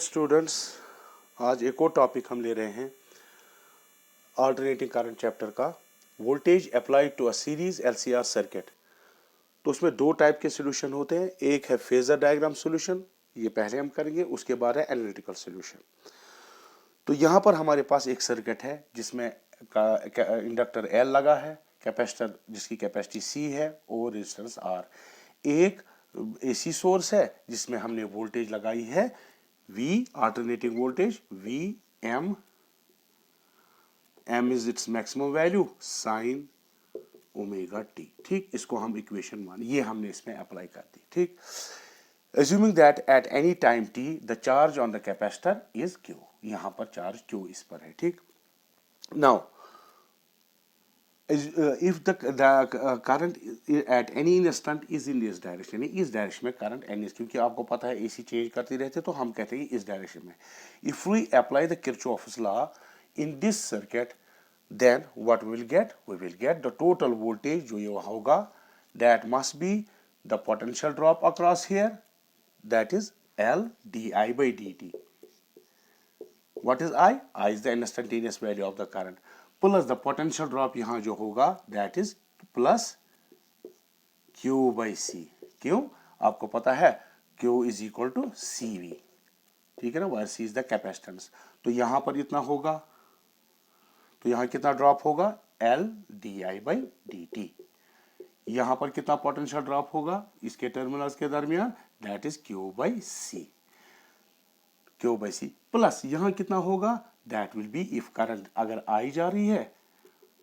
Students, आज एक और टॉपिक हम ले रहे हैं अल्टरनेटिंग करंट चैप्टर का, voltage applied to a series LCR circuit. तो उसमें दो टाइप के सॉल्यूशन होते हैं, एक है फेजर डायग्राम सॉल्यूशन, ये पहले हम करेंगे, उसके बाद है एनालिटिकल सॉल्यूशन। तो यहाँ पर हमारे पास एक सर्किट है जिसमें इंडक्टर एल लगा है, कैपेसिटर जिसकी कैपेसिटी सी है और रेजिस्टेंस आर। एक एसी सोर्स है जिसमें हमने वोल्टेज लगाई है V, alternating voltage V, M is its maximum value sin omega t। ठीक, इसको हम इक्वेशन मान, ये हमने इसमें अप्लाई कर दी। ठीक, assuming that at any time t the charge on the capacitor is q, यहां पर चार्ज q इस पर है। ठीक, now if the current at any instant is in this direction, इस डायरेक्शन में करंट एन, क्योंकि आपको पता है एसी चेंज करते रहते तो हम कहते हैं इस डायरेक्शन में। If we apply the Kirchhoff's law in this circuit, then what we will get? We will get the total voltage जो ये होगा, that must be the potential drop across here, that is L di by dt. What is I? I is the instantaneous value of the current, plus the potential drop यहाँ जो होगा that is plus Q by C। क्यों? आपको पता है Q is equal to CV, ठीक है ना, where C is the capacitance। तो यहाँ पर इतना होगा, तो यहाँ कितना ड्रॉप होगा? L di by dt। यहाँ पर कितना पोटेंशियल ड्रॉप होगा इसके टर्मिनल्स के दरमियान? That is Q by C, Q by C plus यहाँ कितना होगा? That will B, if current अगर I जा रही है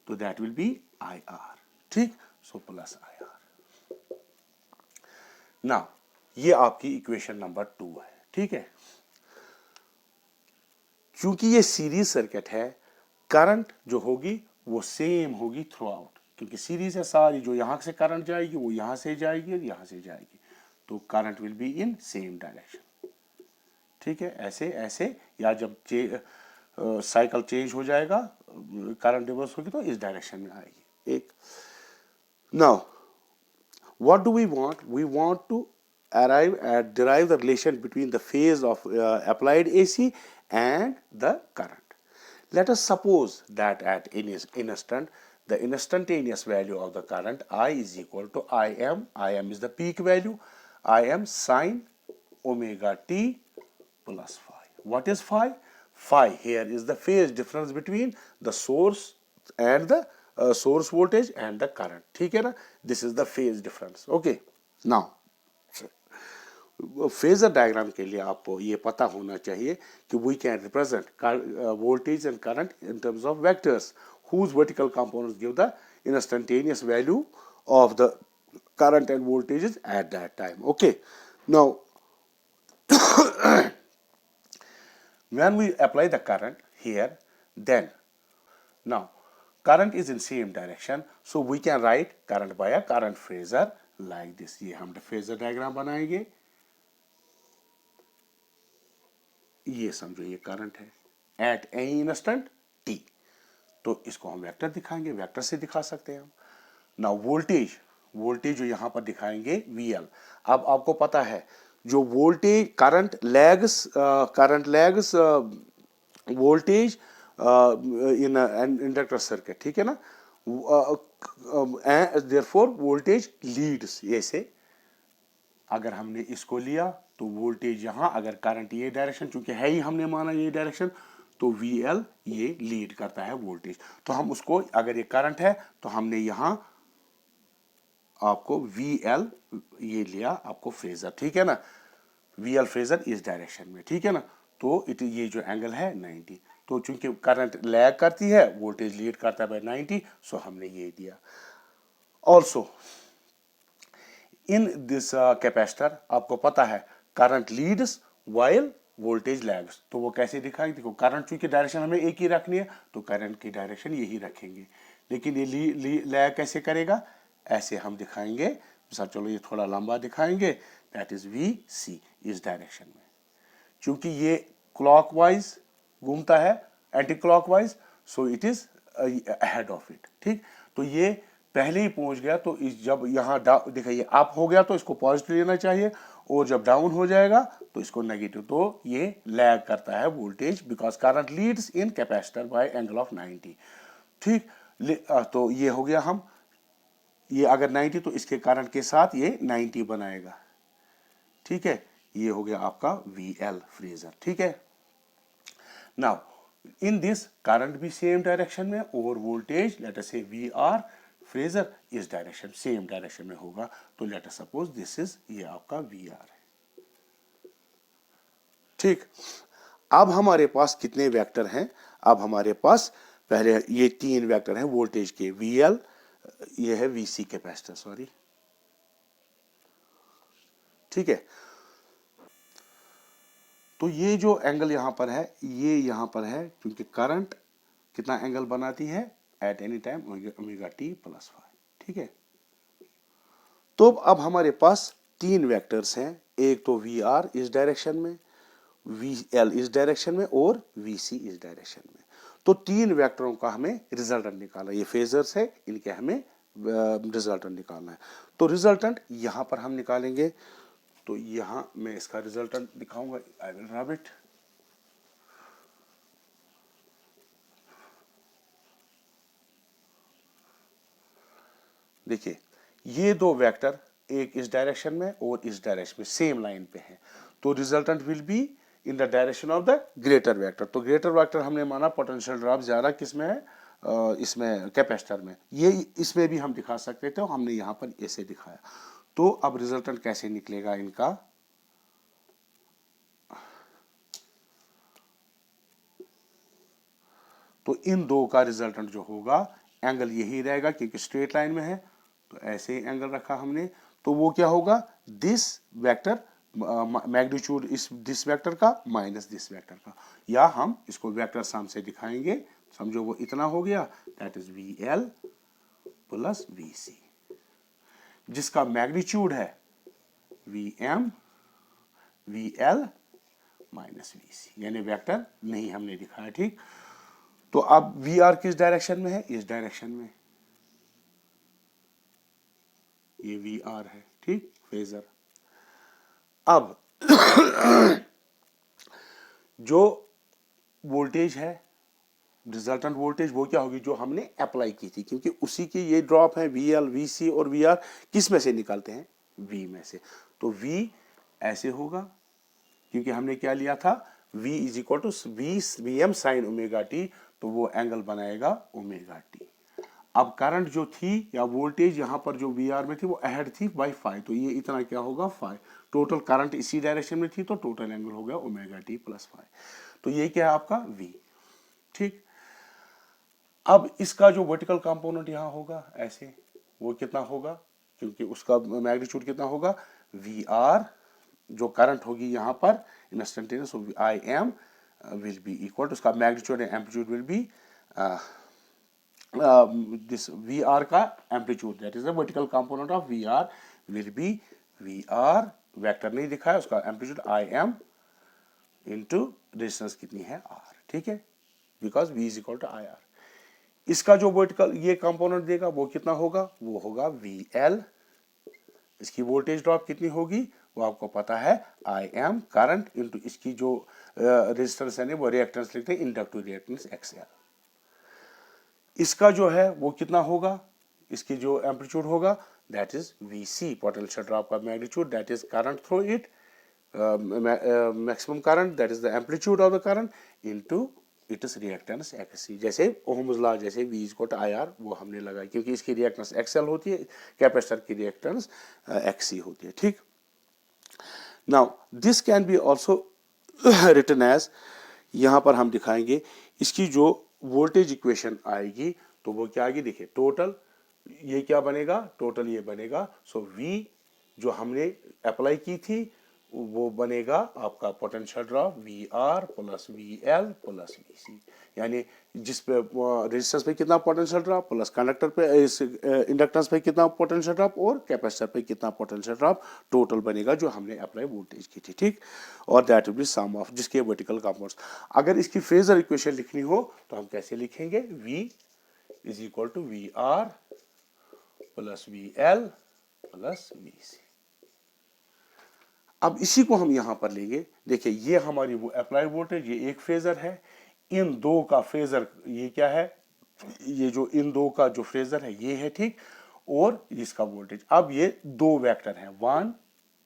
तो दैट विल बी IR। ठीक, सो प्लस IR। नाउ ये आपकी इक्वेशन नंबर 2 है। ठीक है, क्योंकि ये सीरीज सर्किट है, करंट जो होगी वो सेम होगी थ्रू आउट, क्योंकि सीरीज है सारी, जो यहां से करंट जाएगी वो यहां से जाएगी और यहां से जाएगी, तो current will be in same direction. ठीक है, ऐसे ऐसे, या जब साइकिल चेंज हो जाएगा, करंट रिवर्स होगी तो इस डायरेक्शन में आएगी। एक now what do we want? We want to derive the relation between the phase of applied AC and the current. Let us suppose that at any instant the instantaneous value of the current I is equal to Im is the peak value, Im sin omega t plus phi. What is phi? Phi here is the phase difference between the source and the source voltage and the current। ठीक है ना, this is the phase difference। Okay, now phasor diagram के लिए आपको ये पता होना चाहिए कि we can represent voltage and current in terms of vectors whose vertical components give the instantaneous value of the current and voltages at that time। Okay, now when we apply the current here, then now current is in same direction, so we can write current by a current phasor like this। ये हम phasor diagram बनाएंगे, ये समझो ये current है at any instant t, तो इसको हम वेक्टर दिखाएंगे, वेक्टर से दिखा सकते हैं हम। नाउ वोल्टेज जो यहां पर दिखाएंगे VL। अब आपको पता है जो वोल्टेज करंट लैग्स वोल्टेज इन इंडक्टर सर्किट। ठीक है ना, देयरफॉर वोल्टेज लीड्स। ऐसे अगर हमने इसको लिया तो वोल्टेज यहां, अगर करंट ये डायरेक्शन, चूंकि है ही हमने माना ये डायरेक्शन, तो VL ये लीड करता है वोल्टेज। तो हम उसको, अगर ये करंट है तो हमने यहां आपको VL ये लिया आपको फेजर। ठीक है ना, VL फेजर इस डायरेक्शन में। ठीक है ना, तो ये जो एंगल है 90, तो चूंकि करंट लैग करती है, वोल्टेज लीड करता है बाय 90, सो हमने ये दिया। ऑल्सो इन दिस कैपेसिटर आपको पता है current leads while voltage lags, तो वो कैसे दिखाएंगे? देखो, करंट चूंकि डायरेक्शन हमें एक ही रखनी है तो करंट की डायरेक्शन यही रखेंगे, लेकिन ये लैग कैसे करेगा? ऐसे हम दिखाएंगे। सर चलो ये थोड़ा लंबा दिखाएंगे, दैट इज VC इस डायरेक्शन में, क्योंकि ये क्लॉकवाइज घूमता है, anti clockwise, so it is ahead of it. ठीक, तो ये पहले ही पहुंच गया, तो जब यहाँ देखिए अप हो गया तो इसको पॉजिटिव लेना चाहिए, और जब डाउन हो जाएगा तो इसको नेगेटिव, तो ये लैग करता है voltage because current leads in capacitor bye angle of 90। ठीक, तो ये हो गया हम, ये अगर 90 तो इसके करंट के साथ ये 90 बनाएगा। ठीक है, ये हो गया आपका VL फ्रीजर। ठीक है, नाउ इन दिस करंट भी सेम डायरेक्शन में और वोल्टेज लेट अस से VR फ्रीजर इस डायरेक्शन सेम डायरेक्शन में होगा। तो late us suppose this is, ये आपका VR है। ठीक, अब हमारे पास कितने वेक्टर हैं? अब हमारे पास पहले ये 3 वेक्टर हैं वोल्टेज के, VL, ये है VC कैपेसिटर, सॉरी। ठीक है, तो ये जो एंगल यहां पर है, ये यहां पर है क्योंकि करंट कितना एंगल बनाती है at any time omega t plus five. ठीक है, तो अब हमारे पास 3 वेक्टर्स हैं, एक तो VR इस डायरेक्शन में, VL इस डायरेक्शन में और VC इस डायरेक्शन में। तो 3 वेक्टरों का हमें रिजल्टेंट निकालना है। ये फेजर्स है, इनके हमें रिजल्टेंट निकालना है। तो रिजल्टेंट यहां पर हम निकालेंगे। तो यहां मैं इसका रिजल्टेंट दिखाऊंगा, आई विल रब इट। देखिए, ये 2 वेक्टर एक इस डायरेक्शन में और इस डायरेक्शन में सेम लाइन पे है, तो resultant will be in the direction of the greater vector. तो ग्रेटर वेक्टर हमने माना पोटेंशियल ड्रॉप ज्यादा किसमें है, इसमें कैपेसिटर में। ये इसमें भी हम दिखा सकते थे, हमने यहां पर ऐसे दिखाया। तो अब रिजल्टेंट कैसे निकलेगा इनका, तो इन 2 का रिजल्टेंट जो होगा, एंगल यही रहेगा क्योंकि स्ट्रेट लाइन में है, तो ऐसे ही एंगल रखा हमने। तो वो क्या होगा, दिस वेक्टर मैग्नीट्यूड इस दिस वेक्टर का माइनस दिस वेक्टर का, या हम इसको वेक्टर सम से दिखाएंगे। समझो वो इतना हो गया, that is VL plus VC, जिसका मैग्नीट्यूड है VM VL माइनस VC, यानी वेक्टर नहीं हमने दिखाया। ठीक, तो अब VR किस डायरेक्शन में है, इस डायरेक्शन में, ये VR है। ठीक, फेजर। अब जो वोल्टेज है, रिजल्टेंट वोल्टेज, वो क्या होगी, जो हमने अप्लाई की थी, क्योंकि उसी की ये ड्रॉप है VL VC और VR किस में से निकालते हैं, V में से। तो V ऐसे होगा क्योंकि हमने क्या लिया था, V is equal to VM sine omega t, तो वो एंगल बनाएगा ओमेगा टी। अब करंट जो थी या वोल्टेज यहां पर जो VR में थी वो अहेड थी बाय 5, तो ये इतना क्या होगा 5। टोटल करंट इसी डायरेक्शन में थी, तो टोटल एंगल हो गया ओमेगा टी प्लस 5। तो ये क्या है आपका V। ठीक, अब इसका जो वर्टिकल कंपोनेंट यहां होगा ऐसे, वो कितना होगा, क्योंकि उसका मैग्नीट्यूड कितना होगा, VR जो करंट होगी यहां पर instantaneous IM will be equal to, उसका magnitude and amplitude will be this VR का amplitude, that is the vertical component of VR will be VR, vector नहीं दिखा है, उसका एम्पलीट्यूड IM इंटू रेजिस्टेंस कितनी है R। ठीक है, because V is equal to IR। इसका जो वर्टिकल ये कंपोनेंट देगा वो कितना होगा, वो होगा VL। इसकी वोल्टेज ड्रॉप कितनी होगी, वो आपको पता है IM करंट इंटू इसकी जो रेजिस्टेंस है वो रिएक्टेंस लिखते हैं इंडक्टिव रिएक्टेंस XL। इसका जो है वो कितना होगा, इसकी जो एम्पलीट्यूड होगा that is VC, potential drop का magnitude, that is current through it, maximum current, that is the amplitude of the current into it is reactance XC। जैसे ओहम्स लॉ जैसे V is equal to IR वो हमने लगाया, क्योंकि इसकी reactance XL होती है, कैपेसिटर की रिएक्टेंस XC होती है। ठीक, now this can be also written as, यहां पर हम दिखाएंगे इसकी जो वोल्टेज इक्वेशन आएगी, तो वो क्या आएगी, देखिए टोटल ये क्या बनेगा, टोटल ये बनेगा, सो V जो हमने अप्लाई की थी वो बनेगा आपका potential drop VR plus VL plus VC, यानी जिस पे रेजिस्टेंस पे कितना पोटेंशियल ड्रॉप प्लस कंडक्टर पे इस इंडक्टेंस पे कितना पोटेंशियल ड्रॉप और कैपेसिटर पे कितना पोटेंशियल ड्रॉप, टोटल बनेगा जो हमने अप्लाई वोल्टेज की थी। ठीक, और that will be sum of जिसके वर्टिकल कंपोनेंट्स। अगर इसकी फेजर इक्वेशन लिखनी हो तो हम कैसे लिखेंगे, V is equal to VR plus VL plus VC। अब इसी को हम यहां पर लेंगे, देखिए ये हमारी वो अप्लाइड वोल्टेज, ये एक फेजर है, इन दो का फेजर ये क्या है, ये जो इन दो का जो फेजर है ये है, ठीक, और इसका वोल्टेज। अब ये दो वेक्टर है 1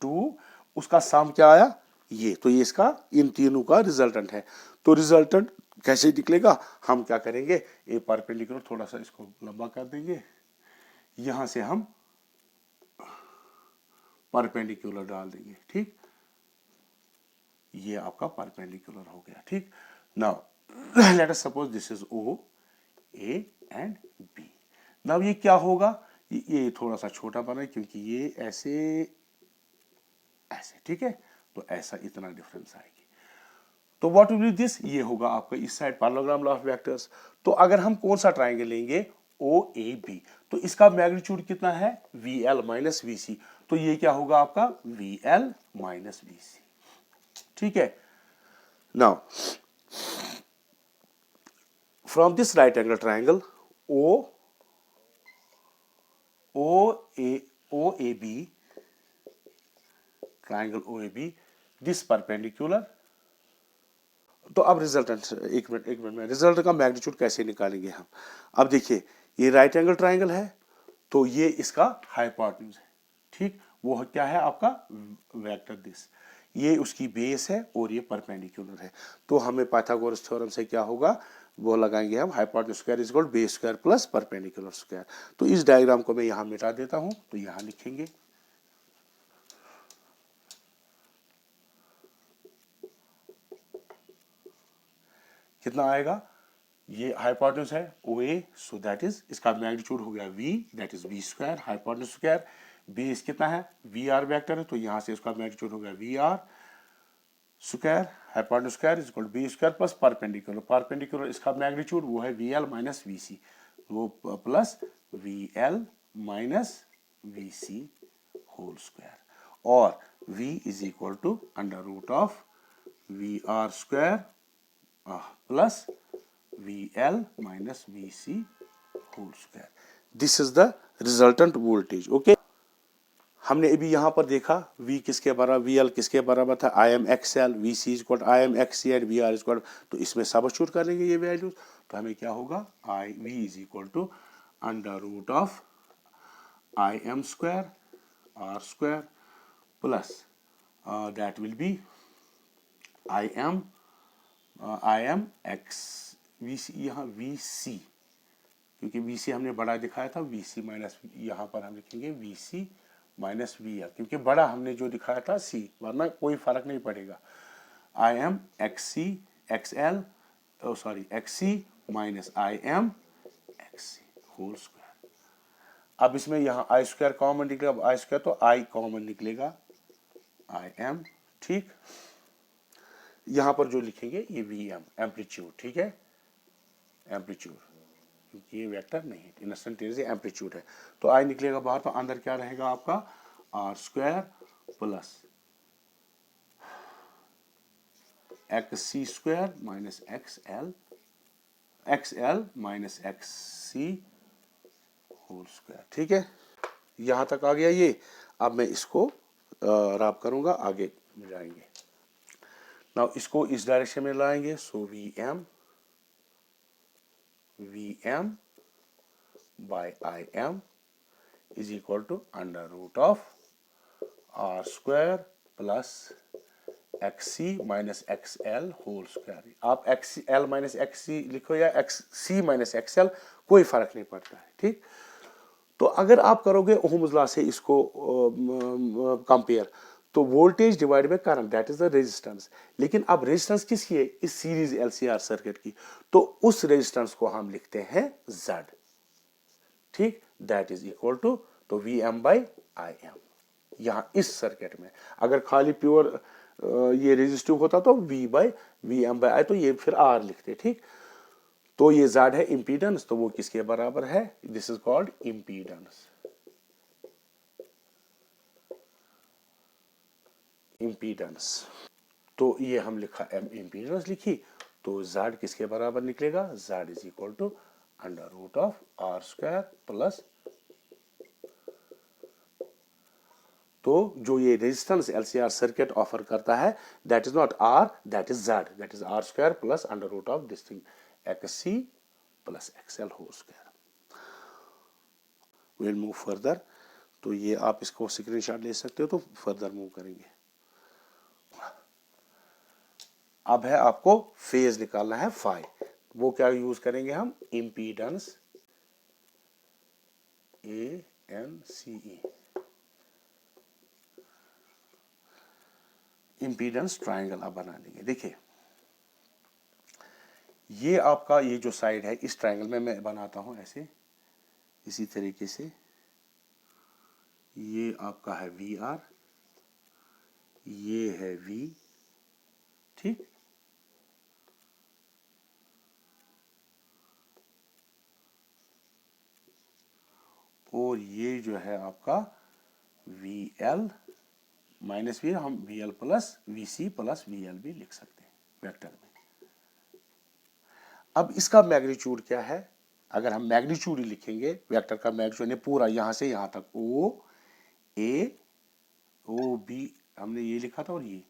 2, उसका सम क्या आया ये, तो ये इसका इन तीनों का रिजल्टेंट है। तो रिजल्टेंट कैसे निकलेगा, हम क्या करेंगे, ए परपेंडिकुलर थोड़ा सा इसको लंबा कर देंगे, यहां से हम परपेंडिकुलर डाल देंगे, ठीक, ये आपका परपेंडिकुलर हो गया, ठीक। Now let us suppose this is O, A and B. Now ये क्या होगा, ये थोड़ा सा छोटा बना है क्योंकि ये ऐसे ऐसे, ठीक है, तो ऐसा इतना डिफरेंस आएगी। तो व्हाट विल बी दिस, ये होगा आपका इस side parallelogram law of vectors. तो अगर हम कौन सा ट्राइंगल लेंगे, ओ ए बी, तो इसका मैग्नीट्यूड कितना है, V L minus V C, तो ये क्या होगा आपका V L minus V C, ठीक है। Now from this right angle triangle O O A B, triangle O A B, this perpendicular. तो अब रिजल्टेंट, एक मिनट में रिजल्ट का मैग्नीट्यूड कैसे निकालेंगे हम। अब देखिए ये राइट एंगल ट्राइंगल है, तो ये इसका हाइपोटेन्यूज है, ठीक, वो क्या है आपका वेक्टर दिस, ये उसकी बेस है और ये परपेंडिकुलर है। तो हमें पाइथागोरस थ्योरम से क्या होगा, वो लगाएंगे हम, hypotenuse square is equal base square plus perpendicular square. तो इस डायग्राम को मैं यहां मिटा देता हूं, तो यहां लिखेंगे कितना आएगा, ये हाइपोटेन्यूज है ओ ए, सो दैट इज इसका मैग्नीट्यूड हो गया v, that is v square, hypotenuse square, base कितना है वी आर वेक्टर है, तो यहां से इसका मैग्नीट्यूड हो गया V R square, hypotenuse square is equal to B square plus perpendicular, perpendicular इसका मैग्नीट्यूड वो है V L minus V C, वो plus V L minus V C whole square, और v is equal to under root of V R square plus VL minus VC whole square. This is the resultant voltage. Okay. हमने अभी यहां पर देखा V किसके बराबर, VL किसके बराबर था, IMXL, VC is equal IMXC and VR is equal, तो इसमें सबस्टिट्यूट करेंगे ये वैल्यूज, तो हमें क्या होगा, V is equal to under root of IM square R square plus that will be IM X VC, यहाँ VC, क्योंकि VC हमने बड़ा दिखाया था, VC माइनस, यहाँ पर हम लिखेंगे VC माइनस VL, क्योंकि बड़ा हमने जो दिखाया था C, वरना कोई फर्क नहीं पड़ेगा। IM XC XL, sorry XC minus IM XC whole square. अब इसमें यहाँ I स्क्वायर कॉमन निकलेगा, अब I स्क्वायर तो I कॉमन निकलेगा, IM, ठीक, यहां पर जो लिखेंगे ये VM एम्पलीट्यूड, ठीक है, एम्पलीट्यूड, क्योंकि ये वेक्टर नहीं है, इंस्टेंटेनियस एम्पलीट्यूड है, तो आई निकलेगा बाहर, तो अंदर क्या रहेगा आपका R square plus X C square minus X L minus X C whole square, ठीक है, यहां तक आ गया ये। अब मैं इसको रैप करूंगा, आगे जाएंगे। नाउ इसको इस डायरेक्शन में लाएंगे, सो VM by IM is equal to under root of R square plus XC minus XL whole square। आप XL minus XC लिखो या XC minus XL, कोई फर्क नहीं पड़ता है, ठीक। तो अगर आप करोगे ओहम्स लॉ से इसको कंपेयर, तो voltage divide by current, that is the resistance. लेकिन अब रेजिस्टेंस किसकी है, इस सीरीज LCR सर्किट की, तो उस रेजिस्टेंस को हम लिखते हैं Z, ठीक, दैट इज इक्वल टू, तो VM बाई IM यहां इस सर्किट में। अगर खाली प्योर ये रेजिस्टिव होता तो VM बाई I, तो ये फिर R लिखते, ठीक। तो ये Z है इंपीडेंस, तो वो किसके बराबर है, this is called impedance, impedance. तो ये हम लिखा इंपीडेंस लिखी, तो Z किसके बराबर निकलेगा, Z is equal to under root of R square plus तो जो ये रेजिस्टेंस एलसीआर सर्किट ऑफर करता है that is not R, that is Z, that is R square plus under root of this thing XC plus XL whole square. Will move further, तो ये आप इसको screenshot ले सकते हो, तो फर्दर मूव करेंगे। अब है आपको फेज निकालना है फाई, वो क्या यूज करेंगे हम, इम्पीडेंस ANCE, इम्पीडेंस ट्राइंगल अब बना लेंगे। देखिए ये आपका ये जो साइड है इस ट्राइंगल में मैं बनाता हूं ऐसे, इसी तरीके से ये आपका है VR, ये है V, ठीक, और ये जो है आपका VL माइनस V, हम VL plus VC plus VL भी लिख सकते हैं वेक्टर में। अब इसका मैग्नीट्यूड क्या है, अगर हम मैग्नीट्यूड ही लिखेंगे वेक्टर का मैग्नीट्यूड पूरा यहां से यहां तक OB हमने ये लिखा था, और ये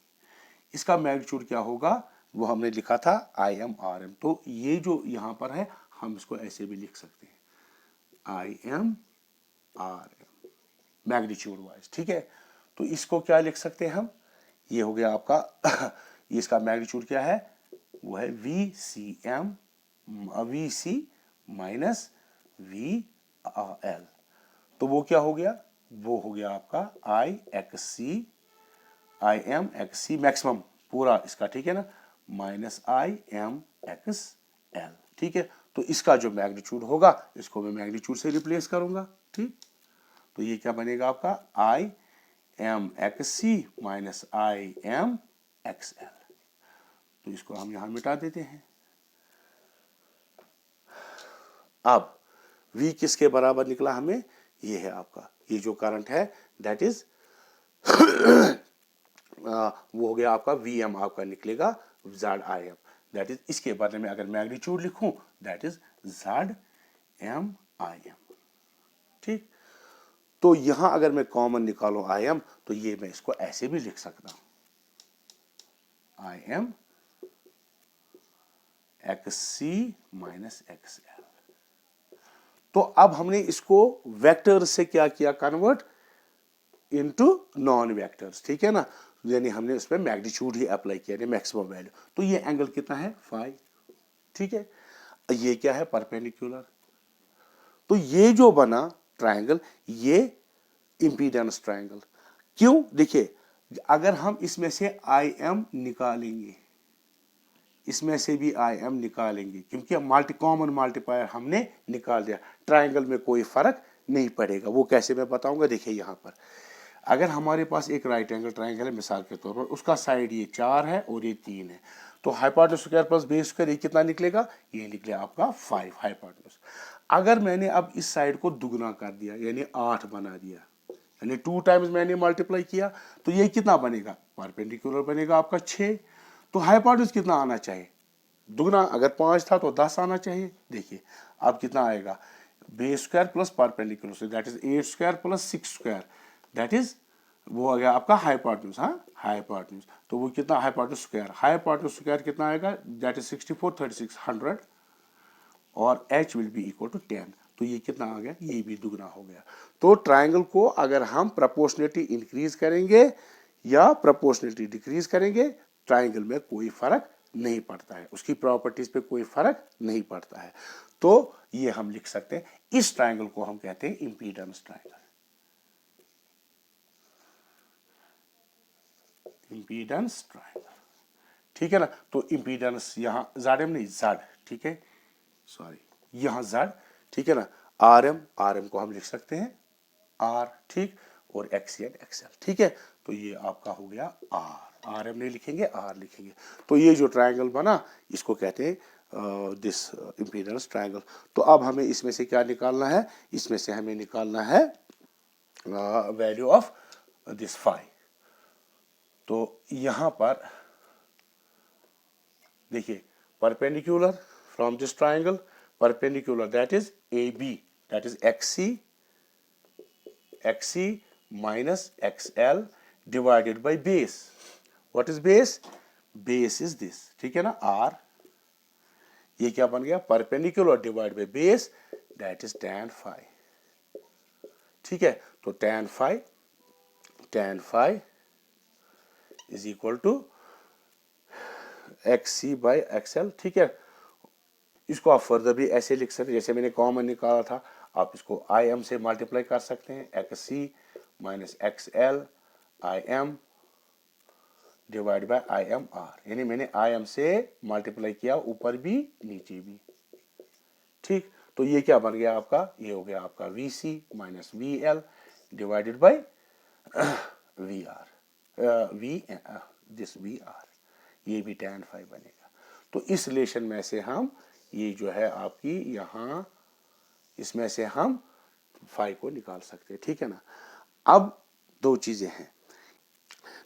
इसका मैग्नीट्यूड क्या होगा वो हमने लिखा था IM/RM, तो ये जो यहां पर है हम इसको ऐसे भी लिख सकते हैं IM/RM मैग्नीट्यूड वाइज, ठीक है। तो इसको क्या लिख सकते हैं हम, ये हो गया आपका इसका मैग्नीट्यूड क्या है, वो है VC माइनस VL, तो वो क्या हो गया, वो हो गया आपका IMXC मैक्सिमम पूरा इसका, ठीक है ना, माइनस IMXL, ठीक है। तो इसका जो मैग्नीट्यूड होगा इसको मैं मैग्नीट्यूड से रिप्लेस करूंगा, ठीक, तो ये क्या बनेगा आपका IMXC माइनस IMXL, तो इसको हम यहां मिटा देते हैं। अब V किसके बराबर निकला हमें, ये है आपका ये जो करंट है दैट इज वो हो गया आपका VM आपका निकलेगा ZIM, दैट इज इसके बारे में अगर मैग्नीट्यूड लिखूं दैट इज ZMIM, ठीक। तो यहां अगर मैं कॉमन निकालूं IM, तो ये मैं इसको ऐसे भी लिख सकता हूं IMXC माइनस XL। तो अब हमने इसको वेक्टर से क्या किया, कन्वर्ट इनटू नॉन वेक्टर्स, ठीक है ना, यानी हमने उसमें मैग्नीट्यूड ही अप्लाई किया, यानी मैक्सिमम वैल्यू। तो ये एंगल कितना है फाई, ठीक है, ये क्या है परपेंडिकुलर, तो ये जो बना ट्रायंगल ये इंपीडेंस ट्रायंगल। क्यों, देखिए अगर हम इसमें से IM निकालेंगे, इसमें से भी IM निकालेंगे, क्योंकि कॉमन मल्टीप्लायर हमने निकाल दिया, ट्रायंगल में कोई फर्क नहीं पड़ेगा। वो कैसे मैं बताऊंगा, देखिए यहां पर अगर हमारे पास एक राइट एंगल ट्रायंगल है मिसाल के तौर पर, उसका साइड ये 4 है और ये 3 है, तो hypotenuse square plus base square ये कितना निकलेगा, ये निकलेगा आपका 5 हाइपोटेन्यूज। अगर मैंने अब इस साइड को दुगना कर दिया यानी 8 बना दिया, यानी 2 टाइम्स मैंने मल्टीप्लाई किया, तो ये कितना बनेगा, परपेंडिकुलर बनेगा आपका 6। तो हाइपोटेन्यूज कितना आना चाहिए, दुगना अगर 5 था तो 10 आना चाहिए। देखिए अब कितना आएगा, base square plus perpendicular that is 8 square plus 6 square, that is वो आ गया आपका हाइपोटेन्यूज, हाँ हाइपोटेन्यूज। तो वो कितना हाइपोटेन्यूज स्क्वायर कितना आएगा, दैट इज 64 36 100 और H will be equal to 10, तो ये कितना आ गया, ये भी दुगना हो गया। तो ट्रायंगल को अगर हम प्रोपोर्शनलिटी इंक्रीज करेंगे या प्रोपोर्शनलिटी डिक्रीज करेंगे, ट्रायंगल में कोई फर्क नहीं पड़ता है, उसकी प्रॉपर्टीज पे कोई फर्क नहीं पड़ता है। तो ये हम लिख सकते हैं, इस ट्रायंगल को हम कहते हैं इंपीडेंस ट्रायंगल, इंपीडेंस ट्रायंगल, ठीक है ना। तो इंपीडेंस यहां ZM नहीं Z, ठीक है, सॉरी यहां Z, ठीक है ना, RM को हम लिख सकते हैं R, ठीक, और XC एंड XL, ठीक है। तो ये आपका हो गया RM नहीं लिखेंगे R लिखेंगे। तो ये जो ट्रायंगल बना इसको कहते हैं दिस इंपीडेंस ट्रायंगल। तो अब हमें इसमें से क्या निकालना है, इसमें से हमें निकालना है वैल्यू ऑफ दिस फाई। तो यहां पर देखिए perpendicular from this triangle, perpendicular that is AB, that is XC minus XL divided by base. What is base? Base is this, ठीक है ना, R। ये क्या बन गया? Perpendicular divide by base, that is tan phi। ठीक है, तो tan phi is equal to XC by XL। ठीक है, इसको आप फर्दर भी ऐसे लिख सकते हैं, जैसे मैंने कॉमन निकाला था, आप इसको IM से मल्टीप्लाई कर सकते हैं, XC minus XL IM divide by IMR। यानी मैंने IM से मल्टीप्लाई किया, ऊपर भी नीचे भी। ठीक, तो ये क्या बन गया आपका? ये हो गया आपका VC minus VL divided by VR, this VR। ये भी tan phi बनेगा। तो इस रिलेशन में से हम ये जो है आपकी यहां, इसमें से हम phi को निकाल सकते हैं। ठीक है ना। अब दो चीजें हैं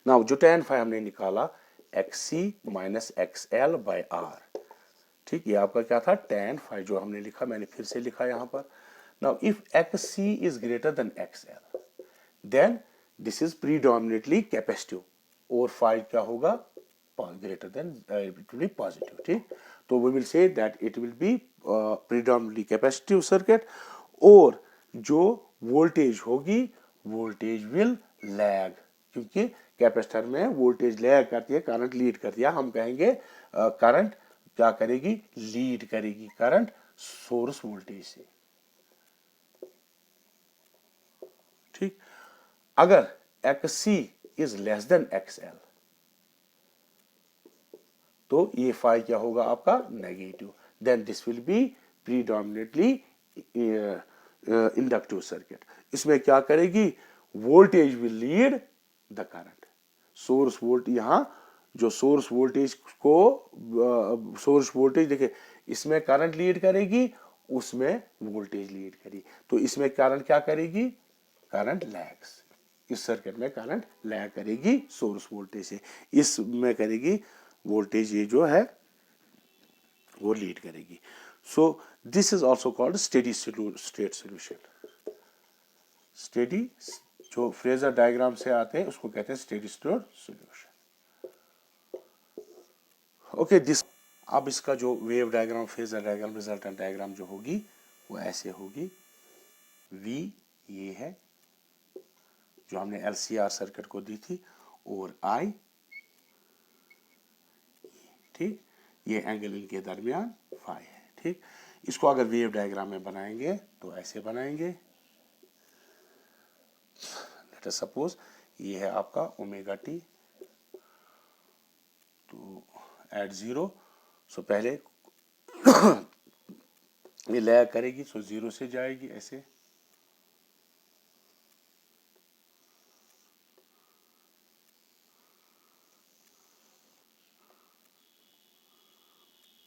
ना, जो tan phi हमने निकाला XC minus XL by R। ठीक, ये आपका क्या था? tan phi जो हमने लिखा, मैंने फिर से लिखा यहां पर। Now if XC is greater than XL, then this is predominantly capacitive, और phi क्या होगा? Greater than, it will be positive. ठीक, तो we will say that it will be predominantly capacitive circuit, और जो वोल्टेज होगी, वोल्टेज विल लैग, क्योंकि capacitor में वोल्टेज लैग करती है, करंट लीड करती है। हम कहेंगे करंट क्या करेगी? लीड करेगी करंट सोर्स वोल्टेज से। ठीक, अगर XC is less than XL, तो ये phi क्या होगा आपका? Negative. Then this will be predominantly inductive circuit. इसमें क्या करेगी? Voltage will lead the current. Source volt, यहां जो सोर्स वोल्टेज को, सोर्स वोल्टेज देखिए, इसमें करंट लीड करेगी, उसमें वोल्टेज लीड करेगी। तो इसमें करंट क्या करेगी? Current lags. इस सर्किट में करंट लैग करेगी सोर्स वोल्टेज से, इसमें करेगी वोल्टेज, ये जो है वो लीड करेगी। So this is also called steady state solution. Steady, जो फ्रेजर डायग्राम से आते हैं उसको कहते हैं steady state solution. Okay, this, अब इसका जो wave diagram, phasor diagram, resultant diagram जो होगी वो ऐसे होगी। V ये है जो हमने LCR सर्किट को दी थी, और I, ठीक, ये एंगल इनके दरमियान phi है। ठीक, इसको अगर वेव डायग्राम में बनाएंगे तो ऐसे बनाएंगे। लेट अस सपोज ये है आपका ओमेगा टी, तो एट 0, सो पहले ये लैग करेगी, सो 0 से जाएगी ऐसे,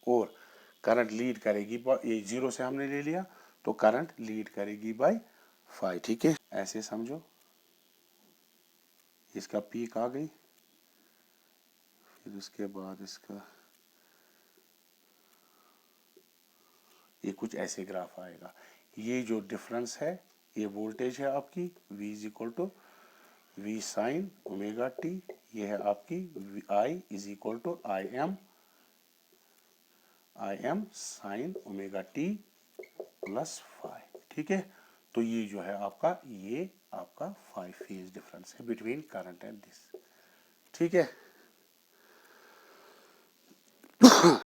और करंट लीड करेगी, ये 0 से हमने ले लिया, तो करंट लीड करेगी बाय phi। ठीक है, ऐसे समझो। इसका पीक आ गई, फिर उसके बाद इसका ये कुछ ऐसे ग्राफ आएगा। ये जो डिफरेंस है, ये वोल्टेज है आपकी V is equal to V sine omega t, ये है आपकी I is equal to I M sine omega t plus phi। ठीक है, तो ये जो है आपका, ये आपका 5 फेज डिफरेंस है बिटवीन करंट एंड दिस। ठीक है।